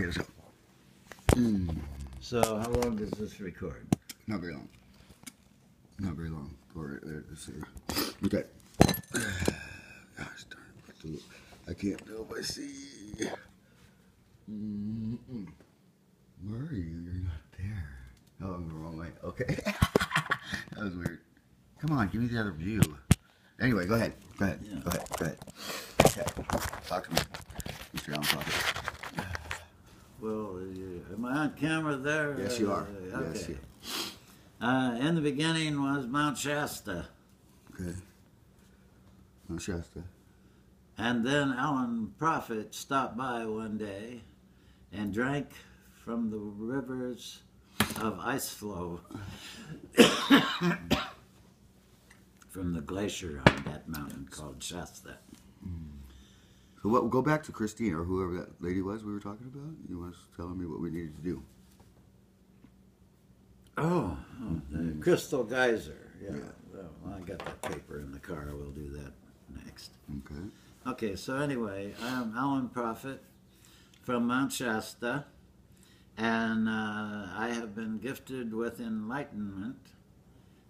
Okay, let's go. So how long does this record? Not very long. Not very long. Go right there. Let's see. Okay. Gosh darn it. I can't do it by C. Where are you? You're not there. Oh, I'm the wrong way. Okay. That was weird. Come on, give me the other view. Anyway, go ahead. Go ahead. Yeah. Go ahead. Go ahead. Okay. Talk to me. Mr. Allen Prophet. Well, am I on camera there? Yes, you are. Okay. Yes, you In the beginning was Mount Shasta. Okay. Mount Shasta. And then Allen Prophet stopped by one day and drank from the rivers of ice flow from the glacier on that mountain called Shasta. So what? Go back to Christine or whoever that lady was we were talking about. You was telling me what we needed to do. The Crystal Geyser. Yeah. Yeah. Well, I got that paper in the car. We'll do that next. Okay. Okay, so anyway, I am Allen Prophet from Mount Shasta, and I have been gifted with enlightenment.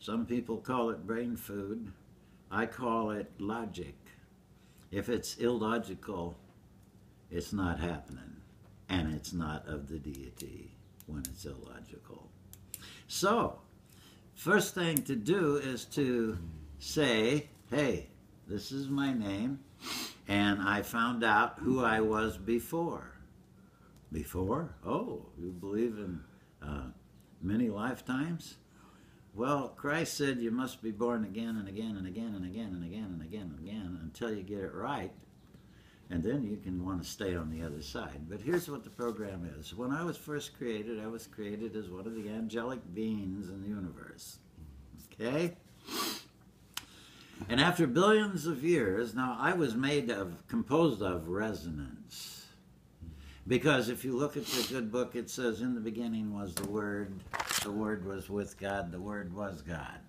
Some people call it brain food. I call it logic. If it's illogical, it's not happening, and it's not of the deity when it's illogical. So, first thing to do is to say, hey, this is my name, and I found out who I was before. Before? Oh, you believe in many lifetimes? Well, Christ said you must be born again and again and again and again and again and again and again until you get it right, and then you can want to stay on the other side. But here's what the program is. When I was first created, I was created as one of the angelic beings in the universe. Okay? And after billions of years, now I was composed of resonance. Because if you look at the good book, it says, in the beginning was the Word was with God, the Word was God.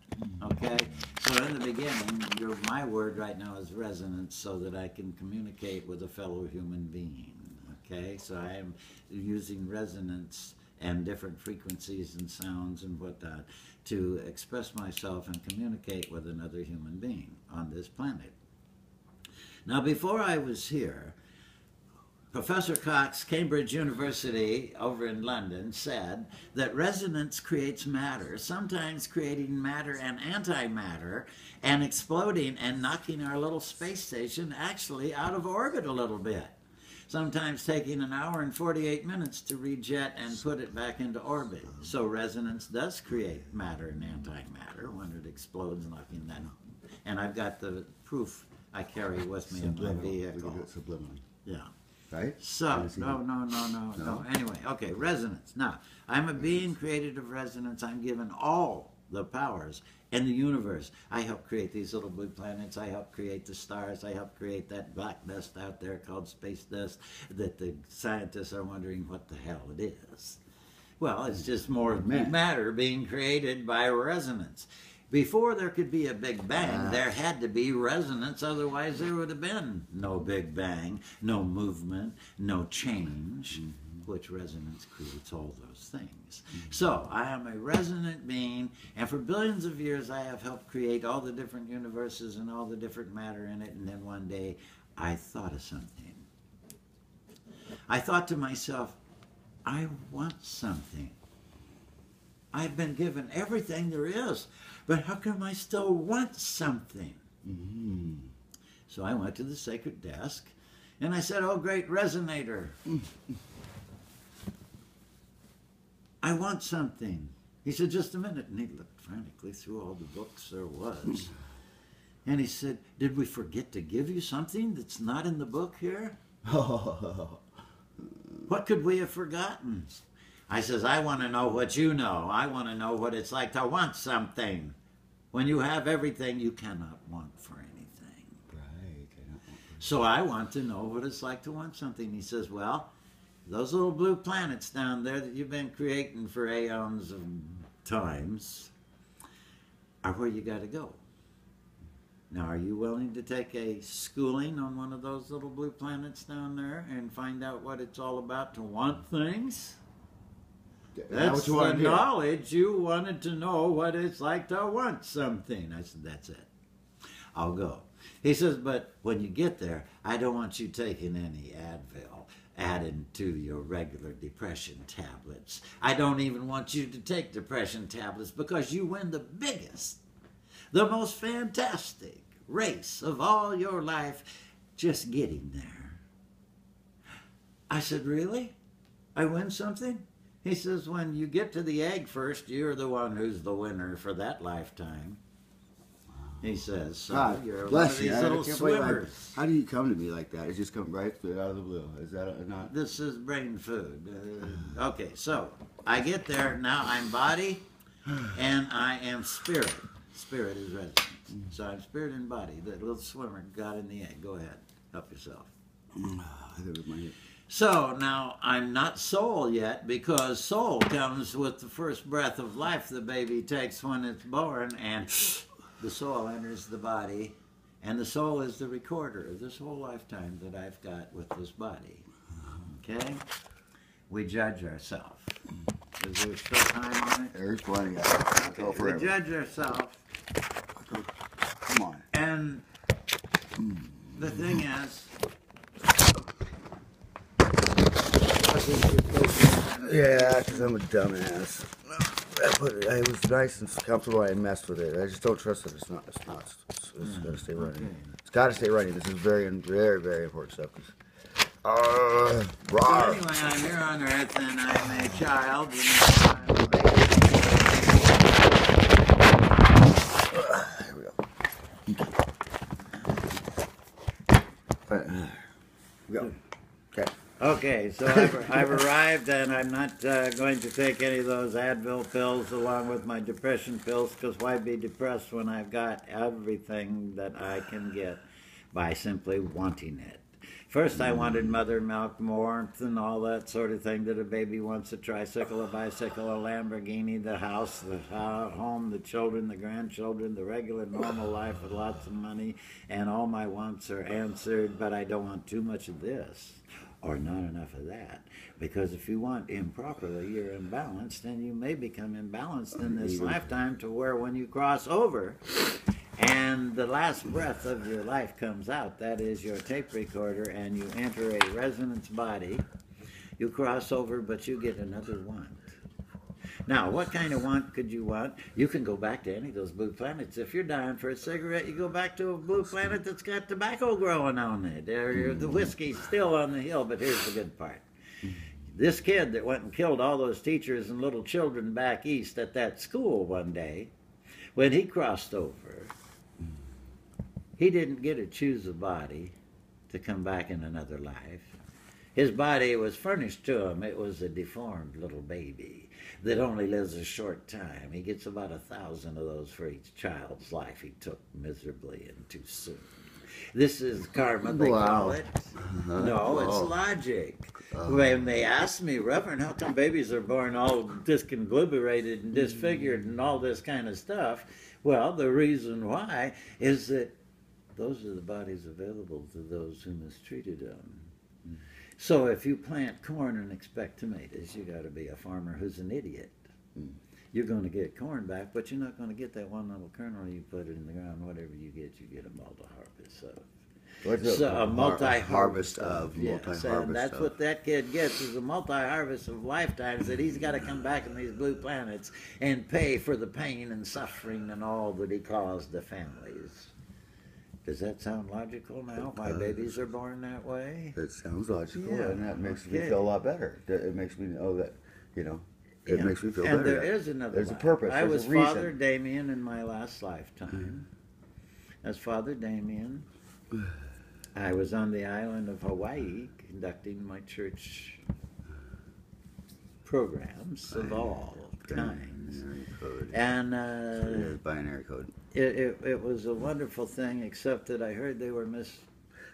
Okay? So in the beginning, my word right now is resonance so that I can communicate with a fellow human being. Okay? So I am using resonance and different frequencies and sounds and whatnot to express myself and communicate with another human being on this planet. Now, before I was here, Professor Cox, Cambridge University over in London, said that resonance creates matter, sometimes creating matter and antimatter and exploding and knocking our little space station actually out of orbit a little bit. Sometimes taking an hour and 48 minutes to rejet and put it back into orbit. So resonance does create matter and antimatter when it explodes, knocking that. And I've got the proof I carry with me in my vehicle. We can do it subliminally. Yeah. Right? So, no. Anyway, okay, resonance. Now, I'm a being created of resonance. I'm given all the powers in the universe. I help create these little blue planets. I help create the stars. I help create that black dust out there called space dust that the scientists are wondering what the hell it is. Well, it's just more matter being created by resonance. Before there could be a Big Bang, there had to be resonance, otherwise there would have been no Big Bang, no movement, no change, which resonance creates all those things. So, I am a resonant being, and for billions of years I have helped create all the different universes and all the different matter in it, and then one day I thought of something. I thought to myself, I want something. I've been given everything there is, but how come I still want something? So I went to the sacred desk, and I said, oh, great resonator, I want something. He said, just a minute, and he looked frantically through all the books there was. And he said, did we forget to give you something that's not in the book here? What could we have forgotten? I says, I want to know what you know. I want to know what it's like to want something. When you have everything, you cannot want for anything. Right. So I want to know what it's like to want something. He says, well, those little blue planets down there that you've been creating for aeons of times are where you got to go. Now, are you willing to take a schooling on one of those little blue planets down there and find out what it's all about to want things? That's the knowledge. You wanted to know what it's like to want something. I said, that's it. I'll go. He says, but when you get there, I don't want you taking any Advil added to your regular depression tablets. I don't even want you to take depression tablets because you win the biggest, the most fantastic race of all your life just getting there. I said, really? I win something? He says, when you get to the egg first, you're the one who's the winner for that lifetime. He says, so God, you're one bless of these you. little swimmers. How do you come to me like that? It just comes right out of the blue. Is that not? This is brain food. Okay, so I get there. Now I'm body and I am spirit. Spirit is resonance. So I'm spirit and body. The little swimmer got in the egg. Go ahead. Help yourself. So now I'm not soul yet, because soul comes with the first breath of life the baby takes when it's born, and the soul enters the body, and the soul is the recorder of this whole lifetime that I've got with this body. Okay? We judge ourselves. Is there still time on it? There's plenty of it. Go forever. We judge ourselves. Come on. And the thing is, Yeah, because I'm a dumbass. It was nice and comfortable. I messed with it. I just don't trust that it's not. It's got to stay running. Okay. It's got to stay running. This is very, very, very important stuff. So Rawr. anyway, I'm here on Earth, and I'm a child. Here we go. Here we go. Okay. Okay, so I've arrived, and I'm not going to take any of those Advil pills along with my depression pills, because why be depressed when I've got everything that I can get by simply wanting it? First, I wanted mother milk, warmth, and all that sort of thing that a baby wants: a tricycle, a bicycle, a Lamborghini, the house, the home, the children, the grandchildren, the regular normal life with lots of money, and all my wants are answered, but I don't want too much of this or not enough of that, because if you want improperly, you're imbalanced, and you may become imbalanced in this lifetime to where when you cross over and the last breath of your life comes out, that is your tape recorder, and you enter a resonance body, you cross over, but you get another want. Now, what kind of want could you want? You can go back to any of those blue planets. If you're dying for a cigarette, you go back to a blue planet that's got tobacco growing on it. Or the whiskey's still on the hill, but here's the good part. This kid that went and killed all those teachers and little children back east at that school one day, when he crossed over, he didn't get to choose a body to come back in another life. His body was furnished to him. It was a deformed little baby that only lives a short time. He gets about 1,000 of those for each child's life he took miserably and too soon. This is karma, they call it. No, it's logic. When they asked me, Reverend, how come babies are born all discombobulated and disfigured and all this kind of stuff? Well, the reason why is that those are the bodies available to those who mistreated them. So if you plant corn and expect tomatoes, you got to be a farmer who's an idiot. You're going to get corn back, but you're not going to get that one little kernel. You put it in the ground. Whatever you get a multi-harvest of. So a multi-harvest of. Yes, and that's what that kid gets, is a multi-harvest of lifetimes that he's got to come back in these blue planets and pay for the pain and suffering and all that he caused the families. Does that sound logical now? Why babies are born that way? It sounds logical, Yeah, and that makes me feel a lot better. It makes me know that, it makes me feel better. And there is another There's life. a purpose. I was There's a reason. Father Damien in my last lifetime. As Father Damien, I was on the island of Hawaii conducting my church programs of all kinds. And binary code. it was a wonderful thing, except that I heard they were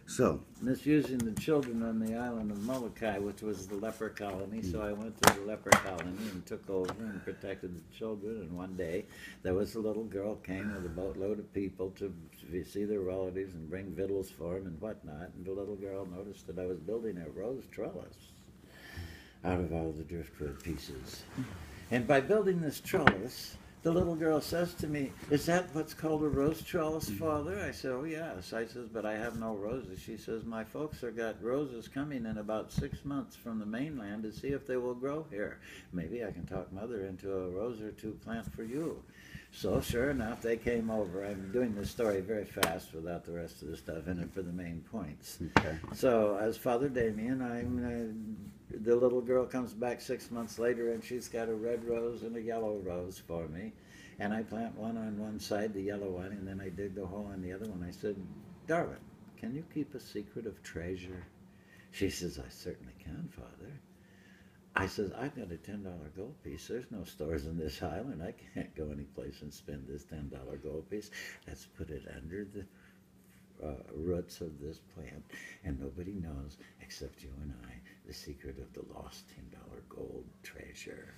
So, misusing the children on the island of Molokai, which was the leper colony. So I went to the leper colony and took over and protected the children. And one day, there was a little girl came with a boatload of people to see their relatives and bring victuals for them and whatnot. And the little girl noticed that I was building a rose trellis out of all the driftwood pieces. And by building this trellis, the little girl says to me, "Is that what's called a rose trellis, Father?" I said, "Oh, yes." I says, "But I have no roses." She says, "My folks have got roses coming in about 6 months from the mainland to see if they will grow here. Maybe I can talk Mother into a rose or two plant for you." So sure enough, they came over. I'm doing this story very fast without the rest of the stuff in it for the main points. okay. So as Father Damien, the little girl comes back 6 months later and she's got a red rose and a yellow rose for me. And I plant one on one side, the yellow one, and then I dig the hole in the other one. I said, "Darling, can you keep a secret of treasure?" She says, "I certainly can, Father." I says, "I've got a $10 gold piece. There's no stores in this island. I can't go any place and spend this $10 gold piece. Let's put it under the roots of this plant, and nobody knows except you and I the secret of the lost $10 gold treasure."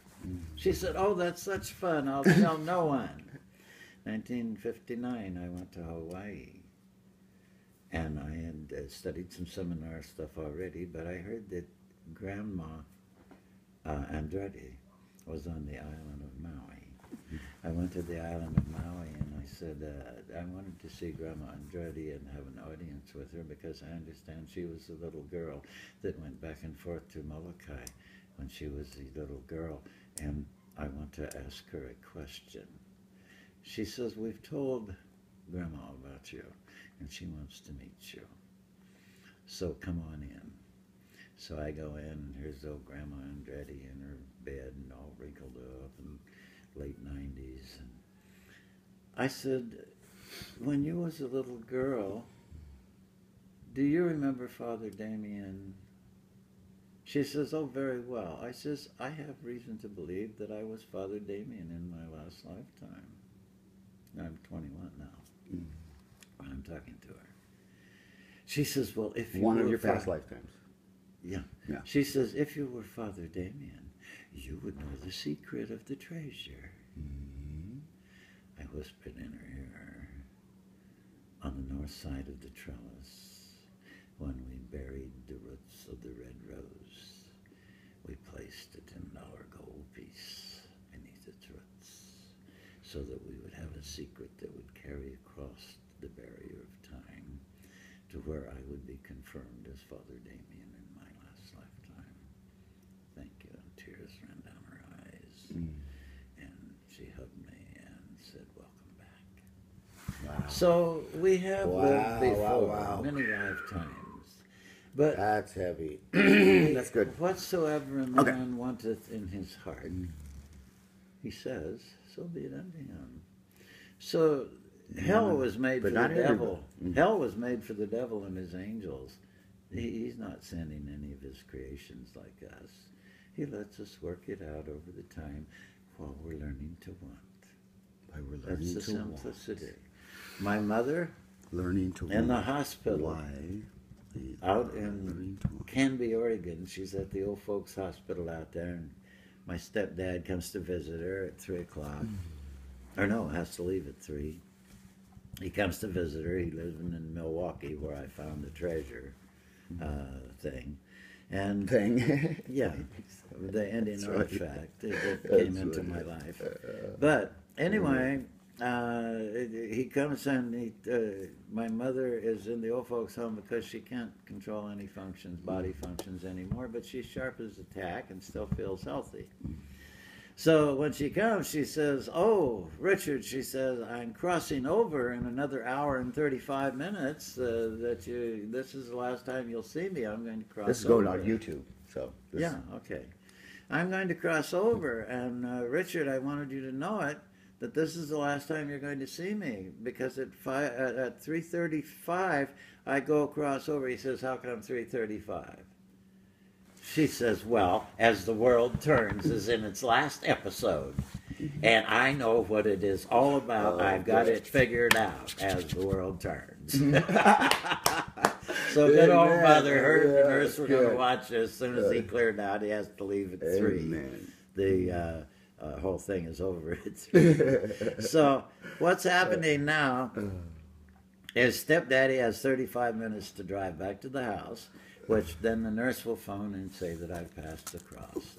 She said, "Oh, that's such fun. I'll tell no one." 1959, I went to Hawaii, and I had studied some seminar stuff already, but I heard that Grandma Andrade was on the island of Maui. I went to the island of Maui and I said, I wanted to see Grandma Andrade and have an audience with her because I understand she was a little girl that went back and forth to Molokai when she was a little girl, and I want to ask her a question. She says, "We've told Grandma about you and she wants to meet you. So come on in." So I go in, and here's old Grandma Andrade in her bed and all wrinkled up and late 90s. And I said, "When you was a little girl, do you remember Father Damien?" She says, "Oh, very well." I says, "I have reason to believe that I was Father Damien in my last lifetime." I'm 21 now. When I'm talking to her. She says, "Well, if you One were of your past Fa-" lifetimes. Yeah. Yeah. She says, "If you were Father Damien, you would know the secret of the treasure." I whispered in her ear, "On the north side of the trellis, when we buried the roots of the red rose, we placed a $10 gold piece beneath its roots, so that we would have a secret that would carry across the barrier of time to where I would be confirmed as Father Damien in my last lifetime. Thank you." And tears ran down her eyes. And she hugged me and said, "Welcome back." Wow. So we have lived before wow. many lifetimes. But That's heavy. That's good. whatsoever a man wanteth in his heart, he says, so be it unto him. So hell was made But for the not devil. everybody. Hell was made for the devil and his angels. He's not sending any of his creations like us. He lets us work it out over the time while we're learning to want. Why we're That's learning the to want. simplicity. My mother, Learning to in the want. hospital, Why? We out are in learning to want. Canby, Oregon. She's at the old folks hospital out there, and my stepdad comes to visit her at 3 o'clock. Or no, has to leave at 3. He comes to visit her. He lives in Milwaukee, where I found the treasure thing. And yeah, the Indian That's right. artifact that That's came into my right. life. But anyway, he comes and my mother is in the old folks' home because she can't control any functions, body functions anymore, but she's sharp as a tack and still feels healthy. So when she comes, she says, "Oh, Richard," she says, "I'm crossing over in another hour and 35 minutes. This is the last time you'll see me. I'm going to cross over." This is going on YouTube. So this, Yeah, okay. "I'm going to cross over, and Richard, I wanted you to know it, that this is the last time you're going to see me, because at 3:35 I go across over." He says, "How come 3:35? She says, "Well, As the World Turns is in its last episode, and I know what it is all about. I've got it figured out, As the World Turns." So good old Amen. Mother heard the Yeah, nurse were going to good. watch it. As soon as he cleared out, he has to leave at 3. Amen. The whole thing is over at 3. So what's happening now is stepdaddy has 35 minutes to drive back to the house, which then the nurse will phone and say that I've passed the cross.